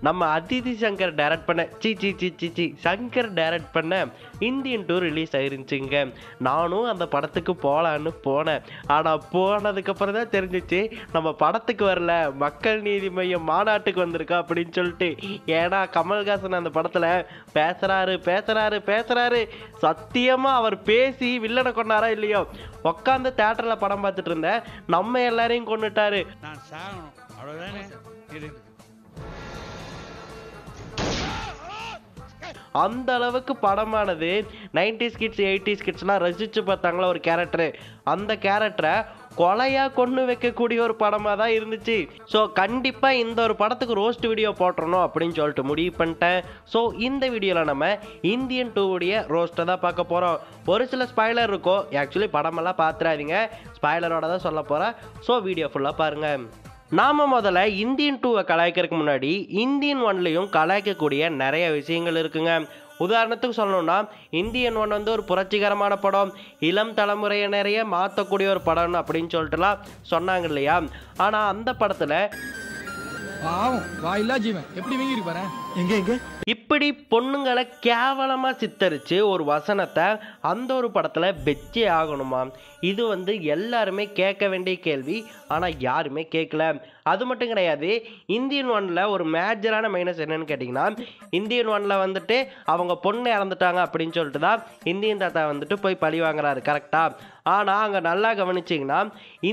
நம்ம அதிதி சங்கர் டைரக்ட் பண்ண சங்கர் டைரக்ட் பண்ண இந்தியன் 2 ரிலீஸ் ஆயிருந்துச்சுங்க. நானும் அந்த படத்துக்கு போகலான்னு போனேன். ஆனால் போனதுக்கப்புறம் தான் தெரிஞ்சிச்சு நம்ம படத்துக்கு வரல, மக்கள் நீதி மையம் மாநாட்டுக்கு வந்திருக்கா அப்படின்னு சொல்லிட்டு. ஏன்னா கமல்ஹாசன் அந்த படத்தில் பேசுறாரு. சத்தியமாக அவர் பேசி வில்லனை கொண்டாரா இல்லையோ, உட்காந்து தேட்டரில் படம் பார்த்துட்டு இருந்தேன், நம்ம எல்லாரையும் கொண்டுட்டாரு. நான் சாகணும் அவ்வளோதானே. அந்த அளவுக்கு படமானது 90s கிட்ஸ் 80s கிட்ஸ்லாம் ரசிச்சு பார்த்தாங்களா ஒரு கேரக்டரு, அந்த கேரக்டரை கொலையா கொண்டு வைக்கக்கூடிய ஒரு படமாக தான் இருந்துச்சு. ஸோ கண்டிப்பாக இந்த ஒரு படத்துக்கு ரோஸ்ட் வீடியோ போட்டுறணும் அப்படின்னு சொல்லிட்டு முடிவு பண்ணிட்டேன். ஸோ இந்த வீடியோவில் நம்ம இந்தியன் 2 உடைய ரோஸ்ட்டை தான் பார்க்க போகிறோம். ஒரு சில ஸ்பாய்லர் இருக்கும், ஆக்சுவலி படமெல்லாம் பார்த்துறாதீங்க, ஸ்பாய்லரோட தான் சொல்ல போகிறேன். ஸோ வீடியோ ஃபுல்லாக பாருங்கள். நாம் முதல்ல இந்தியன் 2வை கலாய்க்கிறதுக்கு முன்னாடி இந்தியன் 1லையும் கலாய்க்கக்கூடிய நிறைய விஷயங்கள் இருக்குங்க. உதாரணத்துக்கு சொல்லணும்னா இந்தியன் 1 வந்து ஒரு புரட்சிகரமான படம், இளம் தலைமுறையினரையே மாற்றக்கூடிய ஒரு படம் அப்படின்னு சொல்லிட்டுலாம் சொன்னாங்க இல்லையா. ஆனால் அந்த படத்தில் இப்படி பொண்ணுங்களை கேவலமாக சித்தரித்து ஒரு வசனத்தை அந்த ஒரு படத்தில் வெச்சே ஆகணுமா? இது வந்து எல்லாருமே கேட்க வேண்டிய கேள்வி, ஆனால் யாருமே கேட்கல. அது மட்டும் கிடையாது, இந்தியன் 1ல ஒரு மேஜரான மைனஸ் என்னன்னு கேட்டிங்கன்னா, இந்தியன் 1ல வந்துட்டு அவங்க பொண்ணு இறந்துட்டாங்க அப்படின்னு சொல்லிட்டு தான் இந்தியன் தாத்தா வந்துட்டு போய் பழி வாங்குறாரு, கரெக்டாக? ஆனால் அங்கே நல்லா கவனிச்சிங்கன்னா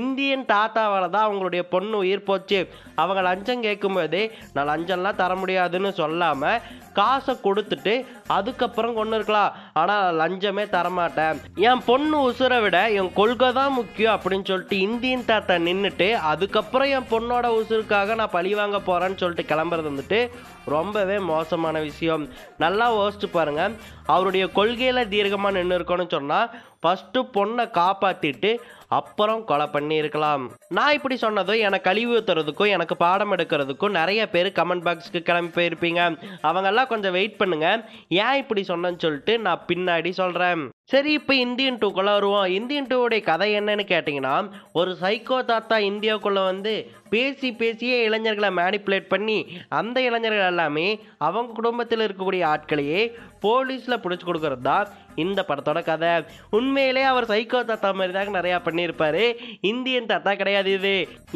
இந்தியன் தாத்தாவால் தான் அவங்களுடைய பொண்ணு உயிர் போச்சு. அவங்க லஞ்சம் கேட்கும்போது நான் லஞ்சம்லாம் தர முடியாதுன்னு சொல்லாமல் காசை கொடுத்துட்டு அதுக்கப்புறம் கொண்டு இருக்கலாம், ஆனால் லஞ்சமே தரமாட்டேன், என் பொண்ணு உசுரை விட என் கொள்கை தான் முக்கியம் அப்படின்னு சொல்லிட்டு இந்தியன் தாத்தா நின்றுட்டு அதுக்கப்புறம் என் பொண்ணோட உசுருக்காக நான் பழி வாங்க போகிறேன்னு சொல்லிட்டு கிளம்புறது வந்துட்டு ரொம்பவே மோசமான விஷயம். நல்லா யோசிச்சு பாருங்க, அவருடைய கொள்கையில் தீர்க்கமாக நின்று இருக்கணும்னு சொன்னால் ஃபஸ்ட்டு பொண்ணை காப்பாற்றிட்டு அப்புறம் கொலை பண்ணியிருக்கலாம். நான் இப்படி சொன்னதும் எனக்கு கழிவு ஊற்றுறதுக்கும் எனக்கு பாடம் எடுக்கிறதுக்கும் நிறைய பேர் கமெண்ட் பாக்ஸுக்கு கிளம்பி போயிருப்பீங்க. அவங்கெல்லாம் கொஞ்சம் வெயிட் பண்ணுங்க, ஏன் இப்படி சொன்னேன்னு சொல்லிட்டு நான் பின்னாடி சொல்கிறேன். சரி, இப்போ இந்தியன் 2க்குள்ளே வருவோம். இந்தியன் 2வுடைய கதை என்னன்னு கேட்டிங்கன்னா, ஒரு சைக்கோ தாத்தா இந்தியாவுக்குள்ளே வந்து பேசியே இளைஞர்களை மேனிப்புலேட் பண்ணி அந்த இளைஞர்கள் எல்லாமே அவங்க குடும்பத்தில் இருக்கக்கூடிய ஆட்களையே போலீஸில் பிடிச்சி கொடுக்கறது தான் இந்த படத்தோட கதை. உண்மையிலே அவர் சைக்கோ தாத்தா மாதிரி தாங்க நிறையா பண்ணியிருப்பார், இந்தியன் தாத்தா கிடையாது இது.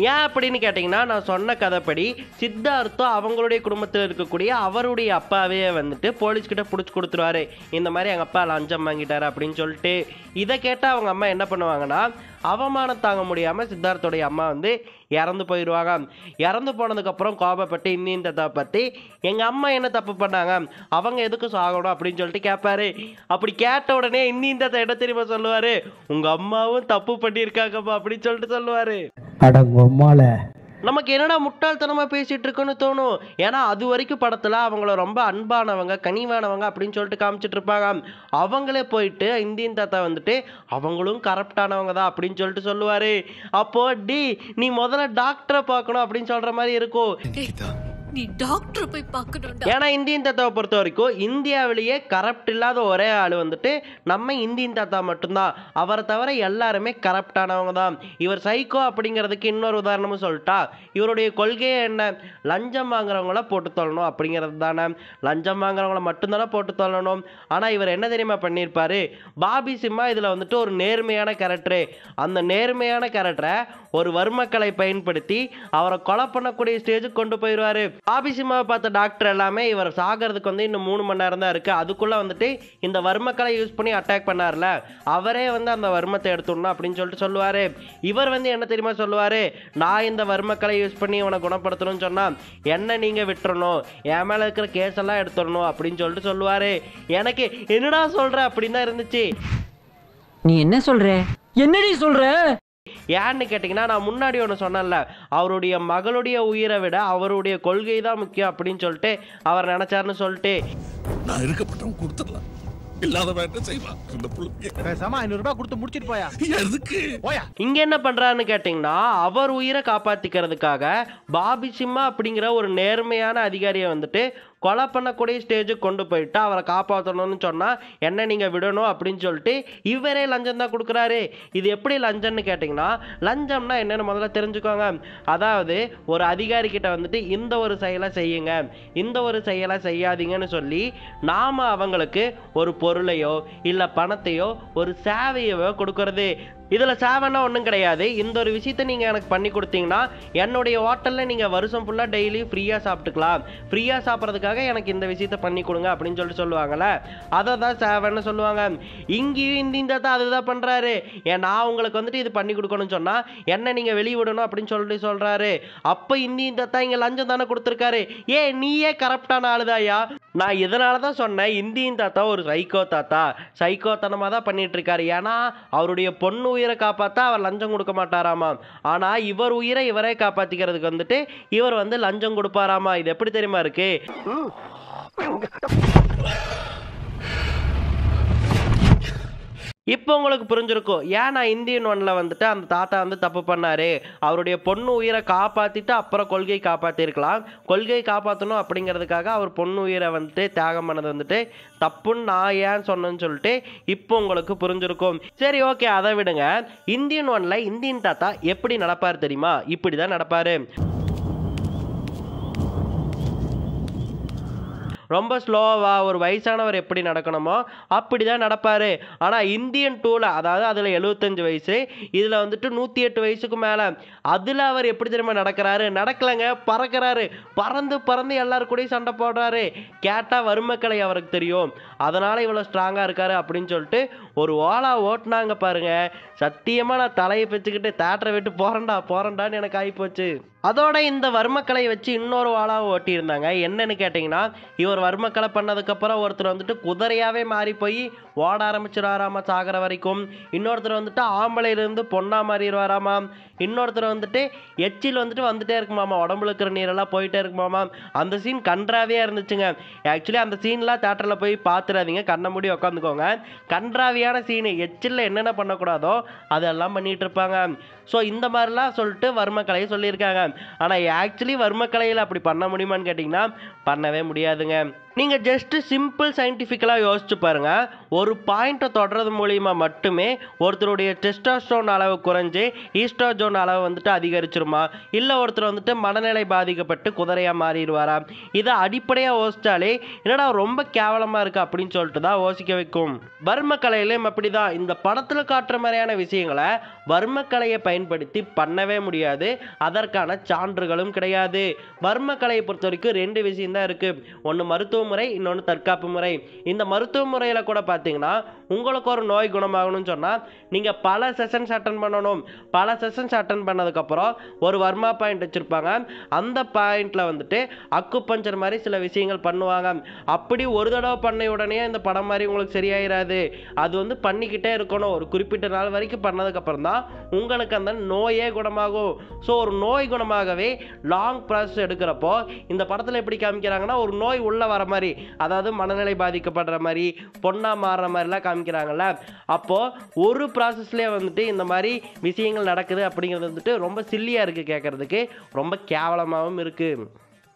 ஏன் அப்படின்னு கேட்டிங்கன்னா, நான் சொன்ன கதைப்படி சித்தார்த்தம் அவங்களுடைய குடும்பத்தில் இருக்கக்கூடிய அவருடைய அப்பாவே வந்துட்டு போலீஸ்கிட்ட பிடிச்சி கொடுத்துருவாரு, இந்த மாதிரி எங்கள் அப்பா லஞ்சம் வாங்கிட்டாரு அப்படின்னு சொல்லிட்டு. இதை கேட்டால் அவங்க அம்மா என்ன பண்ணுவாங்கன்னா, அவமானம் தாங்க முடியாமல் சித்தார்த்தோடைய அம்மா வந்து இறந்து போயிடுவாங்க. இறந்து போனதுக்கப்புறம் கோபப்பட்டு இந்தியன் தாத்தா பற்றி எங்கள் அம்மா என்ன தப்பு பண்ணாங்க, அவங்க எதுக்கு சாகணும் அப்படின்னு சொல்லிட்டு கேட்பாரு. அப்படி கேட்ட உடனே இந்தியன் தாத்தா என்ன தெரியுமா சொல்லுவார், உங்கள் அம்மாவும் தப்பு பண்ணியிருக்காங்கப்பா அப்படின்னு சொல்லிட்டு சொல்லுவார். நமக்கு என்னடா முட்டாள்தனமாக பேசிகிட்டு இருக்குன்னு தோணும். ஏன்னா அது வரைக்கும் படத்தில் அவங்கள ரொம்ப அன்பானவங்க கனிவானவங்க அப்படின்னு சொல்லிட்டு காமிச்சிட்டு இருப்பாங்க. அவங்களே போயிட்டு இந்தியன் தாத்தா வந்துட்டு அவங்களும் கரப்டானவங்க தான் அப்படின்னு சொல்லிட்டு சொல்லுவார். அப்போ நீ முதல்ல டாக்டரை பார்க்கணும் அப்படின்னு சொல்கிற மாதிரி இருக்கும். நீ டாக்டர் போய் பார்க்கணும். ஏன்னா இந்தியன் தாத்தாவை பொறுத்த வரைக்கும் இந்தியாவிலேயே கரப்ட் இல்லாத ஒரே ஆள் வந்துட்டு நம்ம இந்தியன் தாத்தா மட்டும்தான். அவரை தவிர எல்லாருமே கரப்டானவங்க தான். இவர் சைக்கோ அப்படிங்கிறதுக்கு இன்னொரு உதாரணமும் சொல்லிட்டா, இவருடைய கொள்கையே என்ன, லஞ்சம் வாங்குறவங்கள போட்டு தள்ளணும் அப்படிங்கிறது தானே. லஞ்சம் வாங்குறவங்கள மட்டும்தானே போட்டு தள்ளணும். ஆனால் இவர் என்ன தெரியுமா பண்ணியிருப்பாரு, பாபி சிம்மா இதில் வந்துட்டு ஒரு நேர்மையான கேரக்டரு, அந்த நேர்மையான கேரக்டரை ஒரு வர்மக்கலை பயன்படுத்தி அவரை கொலை பண்ணக்கூடிய ஸ்டேஜுக்கு கொண்டு போயிடுவார். பாபி சிம்மாவை பார்த்த டாக்டர் எல்லாமே இவர் சாகிறதுக்கு வந்து இன்னும் 3 மணி நேரம் தான் இருக்குது, அதுக்குள்ளே வந்துட்டு இந்த வர்மக்கலை யூஸ் பண்ணி அட்டாக் பண்ணார்ல, அவரே வந்து அந்த வர்மத்தை எடுத்துடணும் அப்படின்னு சொல்லிட்டு சொல்லுவார். இவர் வந்து என்ன தெரியுமா சொல்லுவார், நான் இந்த வர்மக்கலை யூஸ் பண்ணி இவனை குணப்படுத்தணும்னு சொன்னால் என்ன நீங்கள் விட்டுறணும், என் மேலே இருக்கிற கேஸ் எல்லாம் எடுத்துடணும் அப்படின்னு சொல்லிட்டு சொல்லுவார். எனக்கு என்னடா சொல்கிற அப்படின்னு தான் இருந்துச்சு. நீ என்ன சொல்ற, என்னடி சொல்ற? ஏன்னு கேட்டிங்கன்னா, நான் முன்னாடி ஒன்று சொன்னேன்ல, அவருடைய மகளுடைய உயிரை விட அவருடைய கொள்கை தான் முக்கியம் அப்படின்னு சொல்லிட்டு அவர் நினைச்சாருன்னு சொல்லிட்டு நான் இருக்கப்பட்டவன் கொடுத்துடலாம், இங்க என்ன பண்றாருன்னு கேட்டீங்கன்னா, அவர் உயிரை காப்பாத்திக்கிறதுக்காக பாபி சிம்மா அப்படிங்கிற ஒரு நேர்மையான அதிகாரியை வந்துட்டு கொலை பண்ணக்கூடிய ஸ்டேஜுக்கு கொண்டு போயிட்டு அவரை காப்பாற்றணும்னு சொன்னால் என்ன நீங்கள் விடணும் அப்படின்னு சொல்லிட்டு இவரே லஞ்சம் தான் கொடுக்குறாரு. இது எப்படி லஞ்சம்னு கேட்டிங்கன்னா, லஞ்சம்னா என்னென்னு முதல்ல தெரிஞ்சுக்கோங்க. அதாவது ஒரு அதிகாரி கிட்ட வந்துட்டு இந்த ஒரு செயலை செய்யுங்க, இந்த ஒரு செயலை செய்யாதீங்கன்னு சொல்லி நாம் அவங்களுக்கு ஒரு பொருளையோ இல்லை பணத்தையோ ஒரு சேவையோ கொடுக்கறது. இதில் சேவைன்னா ஒன்றும் கிடையாது. இந்த ஒரு விஷயத்தை நீங்கள் எனக்கு பண்ணி கொடுத்தீங்கன்னா என்னுடைய ஹோட்டலில் நீங்கள் வருஷம் ஃபுல்லாக டெய்லி ஃப்ரீயாக சாப்பிட்டுக்கலாம், ஃப்ரீயாக சாப்பிட்றதுக்காக எனக்கு இந்த விஷயத்தை பண்ணி கொடுங்க அப்படின்னு சொல்லுவாங்கள்ல, அதை தான் சேவைன்னு சொல்லுவாங்க. இங்கேயும் இந்த தான் அதுதான் பண்ணுறாரு. நான் உங்களுக்கு வந்துட்டு இது பண்ணி கொடுக்கணும்னு சொன்னால் என்ன நீங்கள் வெளியே விடணும் அப்படின்னு சொல்கிறாரு. அப்போ இந்த தான் இங்கே லஞ்சம் தானே கொடுத்துருக்காரு. நீயே கரப்டான ஆளுதாயா. நான் இதனால தான் சொன்னேன், இந்தியன் தாத்தா ஒரு சைக்கோ தாத்தா, சைக்கோத்தனமாக தான் பண்ணிட்டு இருக்காரு. ஏன்னா அவருடைய பொண்ணு உயிரை காப்பாற்ற அவர் லஞ்சம் கொடுக்க மாட்டாராமா. ஆனால் இவர் உயிரை இவரே காப்பாற்றிக்கிறதுக்கு வந்துட்டு இவர் வந்து லஞ்சம் கொடுப்பாராமா. இது எப்படி தெரியுமா இருக்கு? இப்போ உங்களுக்கு புரிஞ்சிருக்கும் ஏன் நான் இந்தியன் ஒன்ல வந்துட்டு அந்த தாத்தா வந்து தப்பு பண்ணாரு. அவருடைய பொண்ணு உயிரை காப்பாற்றிட்டு அப்புறம் கொள்கை காப்பாற்றிருக்கலாம். கொள்கை காப்பாற்றணும் அப்படிங்கிறதுக்காக அவர் பொண்ணு உயிரை வந்துட்டு தியாகம் பண்ணது வந்துட்டு தப்புன்னு நான் ஏன் சொன்னேன்னு சொல்லிட்டு இப்போ உங்களுக்கு புரிஞ்சிருக்கும். சரி, ஓகே, அதை விடுங்க. இந்தியன் ஒன்ல இந்தியன் தாத்தா எப்படி நடப்பார் தெரியுமா? இப்படி தான் நடப்பாரு. ரொம்ப ஸ்லோவாக ஒரு வயசானவர் எப்படி நடக்கணுமோ அப்படி தான் நடப்பார். ஆனால் இந்தியன் 2ல், அதாவது அதில் 75 வயசு, இதில் வந்துட்டு 108 வயசுக்கு மேலே, அதில் அவர் எப்படி தெரியுமா நடக்கிறாரு? நடக்கலைங்க, பறக்கிறாரு. பறந்து எல்லாரு கூடயும் சண்டை போடுறாரு. கேட்டால் வறுமக்கலை அவருக்கு தெரியும், அதனால் இவ்வளோ ஸ்ட்ராங்காக இருக்காரு அப்படின்னு சொல்லிட்டு ஒரு ஓலா ஓட்டினாங்க பாருங்க. சத்தியமாக நான் தலையை வச்சுக்கிட்டு தேட்டரை விட்டு போகிறேன்டான்னு எனக்கு ஆகிப்போச்சு. அதோட இந்த வர்மக்கலை வச்சு இன்னொரு வாழாவை ஓட்டியிருந்தாங்க. என்னன்னு கேட்டிங்கன்னா, இவர் வர்மக்கலை பண்ணதுக்கப்புறம் ஒருத்தர் வந்துட்டு குதிரையாகவே மாறி போய் ஓட ஆரம்பிச்சிருவாராமா சாகிற வரைக்கும். இன்னொருத்தர் வந்துட்டு ஆம்பளையிலேருந்து பொண்ணாக மாறிடுவாராமா. இன்னொருத்தர் வந்துட்டு எச்சில் வந்துட்டே இருக்குமாமா, உடம்புல இருக்கிற நீரெல்லாம் போயிட்டே இருக்குமாமா. அந்த சீன் கன்றாவியாக இருந்துச்சுங்க. ஆக்சுவலி அந்த சீன்லாம் தேட்டரில் போய் பார்த்துடாதீங்க, கண்ணை மூடி உட்காந்துக்கோங்க. கன்றாவியான சீனு. எச்சில் என்னென்ன பண்ணக்கூடாதோ அதெல்லாம் பண்ணிகிட்டு இருப்பாங்க. ஸோ இந்த மாதிரிலாம் சொல்லிட்டு வர்மக்கலையை சொல்லியிருக்காங்க. ஆனால் ஆக்சுவலி வர்மக்கலையில் அப்படி பண்ண முடியுமான்னு கேட்டிங்கன்னா பண்ணவே முடியாதுங்க. நீங்கள் ஜஸ்ட்டு சிம்பிள் சயின்டிஃபிக்கலாக யோசிச்சு பாருங்கள். ஒரு பாயிண்ட்டை தொடர்றது மூலிமா மட்டுமே ஒருத்தருடைய டெஸ்டோஸ்டெரோன் அளவு குறைஞ்சி ஈஸ்ட்ரோஜன் அளவு வந்துட்டு அதிகரிச்சிருமா, இல்லை ஒருத்தர் வந்துட்டு மனநிலை பாதிக்கப்பட்டு குதிரையாக மாறிடுவாரா? இதை அடிப்படையாக யோசிச்சாலே என்னடா ரொம்ப கேவலமாக இருக்குது அப்படின்னு சொல்லிட்டு தான் யோசிக்க வைக்கும். வர்மக்கலையிலும் அப்படி தான். இந்த படத்தில் காட்டுற மாதிரியான விஷயங்களை வர்மக்கலையை பயன்படுத்தி பண்ணவே முடியாது. அதற்கான சான்றுகளும் கிடையாது. வர்மக்கலையை பொறுத்த வரைக்கும் 2 விஷயம்தான் இருக்குது. ஒன்று மருத்துவ முறை, இன்னொன்று தற்காப்பு முறை. இந்த மருத்துவ முறையில் கூட பார்த்தீங்கன்னா உங்களுக்கு ஒரு நோய் குணமாகணும்னு சொன்னால் நீங்கள் பல செஷன்ஸ் அட்டன் பண்ணணும். பல செஷன்ஸ் அட்டன் பண்ணதுக்கப்புறம் ஒரு வர்மா பாயிண்ட் வச்சுருப்பாங்க. அந்த பாயிண்டில் வந்துட்டு அக்குபஞ்சர் மாதிரி சில விஷயங்கள் பண்ணுவாங்க. அப்படி ஒரு தடவை பண்ண உடனே இந்த படம் மாதிரி உங்களுக்கு சரியாயிராது. அது வந்து பண்ணிக்கிட்டே இருக்கணும். ஒரு குறிப்பிட்ட நாள் வரைக்கும் பண்ணதுக்கப்புறம் தான் உங்களுக்கு அந்த நோயே குணமாகும். ஸோ ஒரு நோய் குணமாகவே லாங் ப்ராசஸ் எடுக்கிறப்போ இந்த படத்தில் எப்படி காமிக்கிறாங்கன்னா, ஒரு நோய் உள்ளே வர மாதிரி, அதாவது மனநிலை பாதிக்கப்படுற மாதிரி, பொண்ணா மாறுற மாதிரிலாம் காமிக்கிறாங்கல்ல. அப்போது ஒரு ப்ராசஸ்லேயே வந்துட்டு இந்த மாதிரி விஷயங்கள் நடக்குது அப்படிங்கிறது வந்துட்டு ரொம்ப சில்லியாக இருக்குது, கேட்குறதுக்கு ரொம்ப கேவலமாகவும் இருக்குது.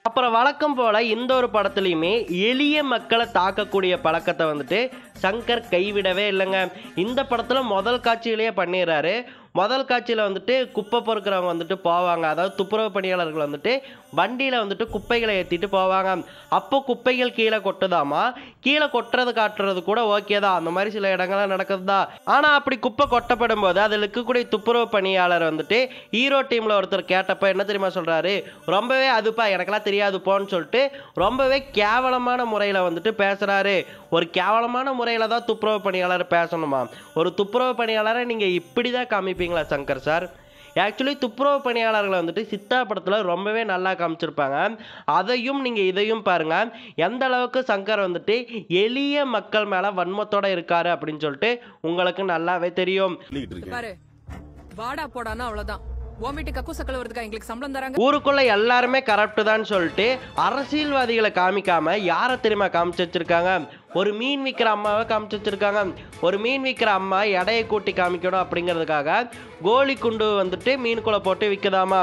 அப்புறம் வழக்கம் போல் இந்த ஒரு படத்துலையுமே எளிய மக்களை தாக்கக்கூடிய பழக்கத்தை வந்துட்டு சங்கர் கைவிடவே இல்லைங்க. இந்த படத்தில் முதல் காட்சியிலேயே பண்ணிடுறாரு. முதல் காட்சியில் வந்துட்டு குப்பை பொறுக்கிறவங்க வந்துட்டு போவாங்க, அதாவது துப்புரவு பணியாளர்கள் வந்துட்டு வண்டியில் வந்துட்டு குப்பைகளை ஏற்றிட்டு போவாங்க. அப்போ குப்பைகள் கீழே கொட்டுதாமா. கீழே கொட்டுறது காட்டுறது கூட ஓகே தான், அந்த மாதிரி சில இடங்கள்லாம் நடக்குது தான். ஆனால் அப்படி குப்பை கொட்டப்படும் போது அதில் இருக்கக்கூடிய துப்புரவு பணியாளர் வந்துட்டு ஹீரோ டீமில் ஒருத்தர் கேட்டப்போ என்ன தெரியுமா சொல்கிறாரு? ரொம்பவே அதுப்பா எனக்கெல்லாம் தெரியாது போன்னு சொல்லிட்டு ரொம்பவே கேவலமான முறையில் வந்துட்டு பேசுகிறாரு. ஒரு கேவலமான முறையில் தான் துப்புரவு பணியாளர் பேசணுமா? ஒரு துப்புரவு பணியாளரை நீங்கள் இப்படி தான் காமிப்பீங்களா சங்கர் சார்? ஆக்சுவலி துப்புரவு பணியாளர்களை வந்துட்டு சித்தா படத்தில் ரொம்பவே நல்லா காமிச்சிருப்பாங்க. அதையும் நீங்கள் இதையும் பாருங்கள், எந்த அளவுக்கு சங்கர் வந்துட்டு எளிய மக்கள் மேலே வன்மத்தோடு இருக்காரு அப்படின்னு சொல்லிட்டு உங்களுக்கு நல்லாவே தெரியும். வாடா போடானா அவ்வளவுதான். ஊருக்குள்ள எல்லாருமே கரப்ட் தான் சொல்லிட்டு அரசியல்வாதிகளை காமிக்காம யாரை தெரியுமா காமிச்சு வச்சிருக்காங்க? ஒரு மீன் விற்கிற அம்மாவை காமிச்சு வச்சிருக்காங்க. ஒரு மீன் விற்கிற அம்மா எடையை கூட்டி காமிக்கணும் அப்படிங்கிறதுக்காக கோலி குண்டு வந்துட்டு மீனுக்குள்ளே போட்டு விற்குதாமா.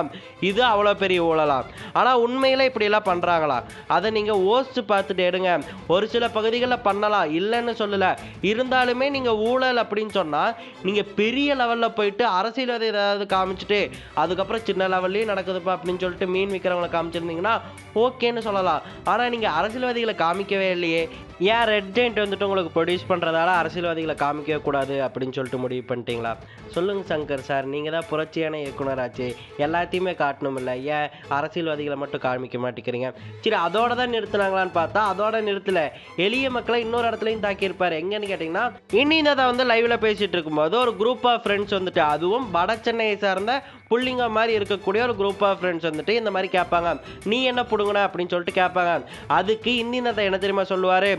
இது அவ்வளோ பெரிய ஊழலாம். ஆனால் உண்மையில் இப்படியெல்லாம் பண்ணுறாங்களா? அதை நீங்கள் யோசிச்சு பார்த்துட்டு எடுங்க. ஒரு சில பகுதிகளில் பண்ணலாம், இல்லைன்னு சொல்லலை. இருந்தாலுமே நீங்கள் ஊழல் அப்படின்னு சொன்னால் நீங்கள் பெரிய லெவலில் போயிட்டு அரசியல்வாதி ஏதாவது காமிச்சிட்டு அதுக்கப்புறம் சின்ன லெவல்லையும் நடக்குதுப்பா அப்படின்னு சொல்லிட்டு மீன் விற்கிறவங்களை காமிச்சிருந்தீங்கன்னா ஓகேன்னு சொல்லலாம். ஆனால் நீங்கள் அரசியல்வாதிகளை காமிக்கவே இல்லையே. ஏன் ரெட் ஜெயிண்ட் வந்துட்டு உங்களுக்கு ப்ரொடியூஸ் பண்ணுறதால அரசியல்வாதிகளை காமிக்கவே கூடாது அப்படின்னு சொல்லிட்டு முடிவு பண்ணிட்டீங்களா? சொல்லுங்கள் சங்கர் சார், நீங்கள் தான் புரட்சியான இயக்குனராச்சு, எல்லாத்தையுமே காட்டணும் இல்லை, ஏன் அரசியல்வாதிகளை மட்டும் காமிக்க மாட்டேங்கிறீங்க? சரி, அதோட தான் நிறுத்தினாங்களான்னு பார்த்தா அதோட நிறுத்தலை. எளிய மக்களை இன்னொரு இடத்துலையும் தாக்கியிருப்பார். எங்கன்னு கேட்டிங்கன்னா இன்னும் அதை வந்து லைவில் பேசிகிட்டு இருக்கும்போது ஒரு குரூப் ஆஃப் ஃப்ரெண்ட்ஸ் வந்துட்டு, அதுவும் வட சென்னையை சார்ந்த புள்ளிங்க மாதிரி இருக்கக்கூடிய ஒரு குரூப் ஆஃப் ஃப்ரெண்ட்ஸ் வந்துட்டு இந்த மாதிரி கேட்பாங்க, நீ என்ன பிடுங்கன அப்படின்னு சொல்லிட்டு கேட்பாங்க. அதுக்கு இந்தியனத்தை என்ன தெரியுமா சொல்லுவார்?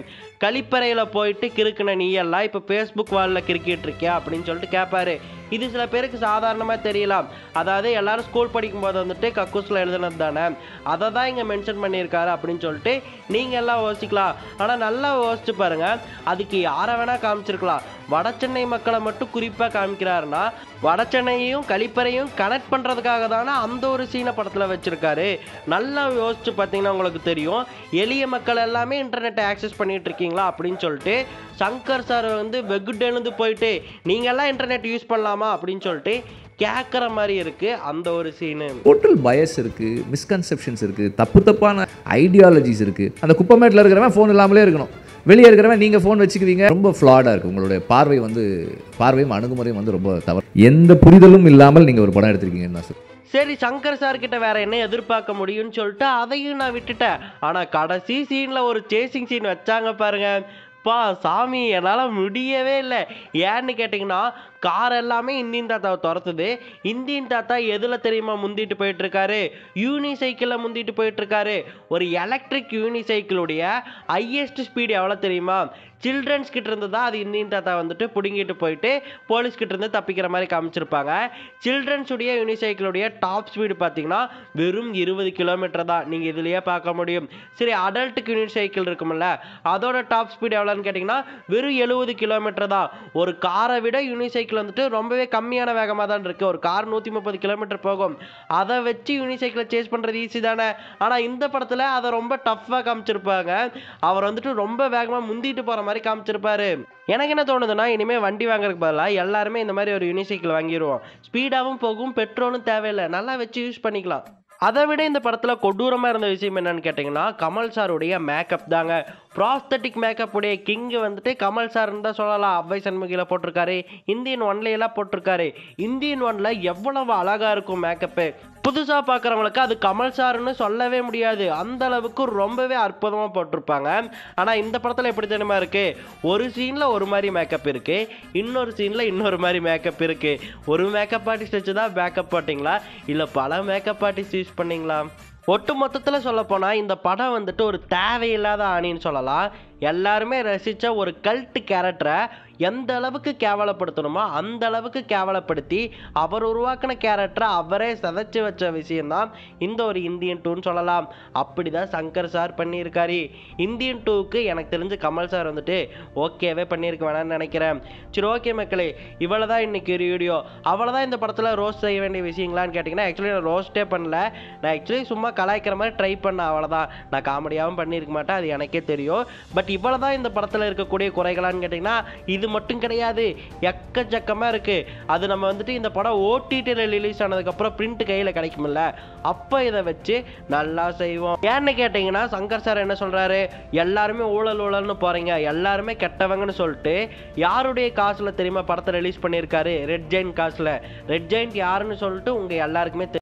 கழிப்பறையில் போயிட்டு கிறுக்குன நீ எல்லாம் இப்போ ஃபேஸ்புக் வாலில் கிறுக்கிட்டு இருக்கியா அப்படின்னு சொல்லிட்டு கேட்பாரு. இது சில பேருக்கு சாதாரணமாக தெரியலாம். அதாவது எல்லாரும் ஸ்கூல் படிக்கும்போது வந்துட்டு கக்கூஸில் எழுதுனது தானே, அதை தான் இங்கே மென்ஷன் பண்ணியிருக்காரு அப்படின்னு சொல்லிட்டு நீங்கள் எல்லாம் யோசிக்கலாம். ஆனால் நல்லா யோசிச்சு பாருங்கள், அதுக்கு யாரை வேணால் காமிச்சிருக்கலாம். வட சென்னை மக்களை மட்டும் குறிப்பாக காமிக்கிறாருன்னா வட சென்னையையும் கழிப்பறையும் கனெக்ட் பண்ணுறதுக்காக தானே அந்த ஒரு சீனை படத்தில் வச்சுருக்காரு. நல்லா யோசிச்சு பார்த்தீங்கன்னா உங்களுக்கு தெரியும். எளிய மக்கள் எல்லாமே இன்டர்நெட்டை ஆக்சஸ் பண்ணிகிட்டு இருக்கீங்களா அப்படின்னு சொல்லிட்டு சங்கர் சார் வந்து வெகுடெழுந்து போயிட்டு நீங்கள்லாம் இன்டர்நெட் யூஸ் பண்ணலாமா அப்படின்னு சொல்லிட்டு கேட்குற மாதிரி இருக்குது அந்த ஒரு சீனு. டோட்டல் பயஸ் இருக்குது, மிஸ்கன்செப்ஷன்ஸ் இருக்குது, தப்பான ஐடியாலஜிஸ் இருக்குது. அந்த குப்பமேட்டில் இருக்கிறவன் ஃபோன் இல்லாமலே இருக்கணும், வெளியே இருக்கிறவன் நீங்கள் ஃபோன் வச்சுக்குவீங்க. ரொம்ப ஃப்ளாடாக இருக்குது உங்களுடைய பார்வையும் அணுகுமுறையும் வந்து ரொம்ப தவறு. எந்த புரிதலும் இல்லாமல் நீங்கள் ஒரு படம் எடுத்திருக்கீங்கன்னு தான் சார். சரி, சங்கர் சார் கிட்ட வேற என்ன எதிர்பார்க்க முடியும்னு சொல்லிட்டு அதையும் நான் விட்டுட்டேன். ஆனால் கடைசி சீனில் ஒரு சேசிங் சீன் வச்சாங்க பாருங்க, பா சாமி, என்னால் முடியவே இல்லை. ஏன்னு கேட்டிங்கன்னா கார் எல்லாமே இந்தியன் தாத்தாவை துரத்துது. இந்தியன் தாத்தா எதில் தெரியுமா முந்திட்டு போயிட்டுருக்காரு? யூனிசைக்கிளில் முந்திட்டு போயிட்டுருக்காரு. ஒரு எலக்ட்ரிக் யூனிசைக்கிளுடைய ஹையஸ்ட் ஸ்பீடு எவ்வளோ தெரியுமா? சில்ட்ரன்ஸ் கிட்ட இருந்து தான் அது இந்தியன் தாத்தா வந்துட்டு பிடுங்கிட்டு போயிட்டு போலீஸ் கிட்ட இருந்து தப்பிக்கிற மாதிரி காமிச்சிருப்பாங்க. சில்ட்ரன்ஸுடைய யூனிசைக்கிளுடைய டாப் ஸ்பீடு பார்த்தீங்கன்னா வெறும் 20 கிலோமீட்டர் தான். நீங்கள் இதுலேயே பார்க்க முடியும். சரி, அடல்ட்டுக்கு யூனிசைக்கிள் இருக்குமில்ல, அதோட டாப் ஸ்பீடு எவ்வளோன்னு கேட்டிங்கன்னா வெறும் 70 கிலோமீட்டர் தான். ஒரு காரை விட யூனிசைக்கிள் வந்துட்டு ரொம்பவே கம்மியான வேகமாக தான் இருக்குது. ஒரு கார் 130 கிலோமீட்டர் போகும். அதை வச்சு யூனிசைக்கிளை சேஸ் பண்ணுறது ஈஸி தானே. ஆனால் இந்த படத்தில் அதை ரொம்ப டஃப்பாக காமிச்சிருப்பாங்க. அவர் வந்துட்டு ரொம்ப வேகமாக முந்திட்டு போகிற மாதிரி காமிச்சிருப்பாரு. எனக்கு என்ன தோணுதுன்னா, இனிமேல் வண்டி வாங்குறதுக்கு பதிலாக எல்லாருமே இந்த மாதிரி ஒரு யூனிசைக்கிள் வாங்கிடுவோம். ஸ்பீடாகவும் போகும், பெட்ரோலும் தேவையில்லை, நல்லா வச்சு யூஸ் பண்ணிக்கலாம். அதை விட இந்த படத்தில் கொடூரமாக இருந்த விஷயம் என்னன்னு கேட்டிங்கன்னா கமல் சாருடைய மேக்கப் தாங்க. ப்ராஸ்தட்டிக் மேக்கப் உடைய கிங்கு வந்துட்டு கமல் சார்ன்னு தான் சொல்லலாம். அவ்வை சண்முகியில் போட்டிருக்காரு, இந்தியன் ஒன்லையெல்லாம் போட்டிருக்காரு. இந்தியன் ஒன்ல எவ்வளவு அழகாக இருக்கும் மேக்கப்பு. புதுசாக பார்க்குறவங்களுக்கு அது கமல் சார்னு சொல்லவே முடியாது, அந்த அளவுக்கு ரொம்பவே அற்புதமாக போட்டிருப்பாங்க. ஆனால் இந்த படத்தில் எப்படி தெரியுமா இருக்குது? ஒரு சீனில் ஒரு மாதிரி மேக்கப் இருக்குது, இன்னொரு சீனில் இன்னொரு மாதிரி மேக்கப் இருக்குது. ஒரு மேக்கப் ஆர்டிஸ்ட் வச்சு தான் மேக்கப் போட்டிங்களா, இல்லை பல மேக்கப் ஆர்டிஸ்ட் யூஸ் பண்ணிங்களா? ஒட்டு மொத்தத்தில் சொல்லப்போனால் இந்த படம் வந்துட்டு ஒரு தேவையில்லாத ஆணின்னு சொல்லலாம். எல்லாருமே ரசித்த ஒரு கல்ட் கேரக்டரை எந்த அளவுக்கு கேவலப்படுத்தணுமோ அந்த அளவுக்கு கேவலப்படுத்தி அவர் உருவாக்கின கேரக்டரை அவரே சதைச்சு வச்ச விஷயம்தான் இந்த ஒரு இந்தியன் 2ன்னு சொல்லலாம். அப்படி தான் சங்கர் சார் பண்ணியிருக்காரு. இந்தியன் 2க்கு எனக்கு தெரிஞ்சு கமல் சார் வந்துட்டு ஓகேவே பண்ணியிருக்க வேணாம்னு நினைக்கிறேன். சரி, ஓகே மக்களே, இவ்வளோ தான் இன்றைக்கி ஒரு வீடியோ. அவ்வளோதான் இந்த படத்தில் ரோஸ்ட் செய்ய வேண்டிய விஷயங்களான்னு கேட்டிங்கன்னா ஆக்சுவலி நான் ரோஸ்ட்டே பண்ணல. நான் ஆக்சுவலி சும்மா கலாய்க்கிற மாதிரி ட்ரை பண்ணேன், அவ்வளோதான். நான் காமெடியாகவும் பண்ணியிருக்க மாட்டேன், அது எனக்கே தெரியும். பட் இவ்வளோ தான் இந்த படத்தில் இருக்கக்கூடிய குறைகளான்னு கேட்டிங்கன்னா இது மட்டும் கிடையாது, எக்கச்சக்கமாக இருக்குது. அது நம்ம வந்துட்டு இந்த படம் ஓடிடியில் ரிலீஸ் ஆனதுக்கப்புறம் பிரிண்ட் கையில் கிடைக்குமில்ல, அப்போ இதை வச்சு நல்லா செய்வோம். ஏன்னு கேட்டிங்கன்னா சங்கர் சார் என்ன சொல்கிறாரு? எல்லாருமே ஊழல்னு போகிறீங்க, எல்லாருமே கெட்டவங்கன்னு சொல்லிட்டு யாருடைய காசில் தெரியுமா படத்தை ரிலீஸ் பண்ணியிருக்காரு? ரெட் ஜெயிண்ட் காசில். ரெட் ஜெயிண்ட் யாருன்னு சொல்லிட்டு உங்கள் எல்லாருக்குமே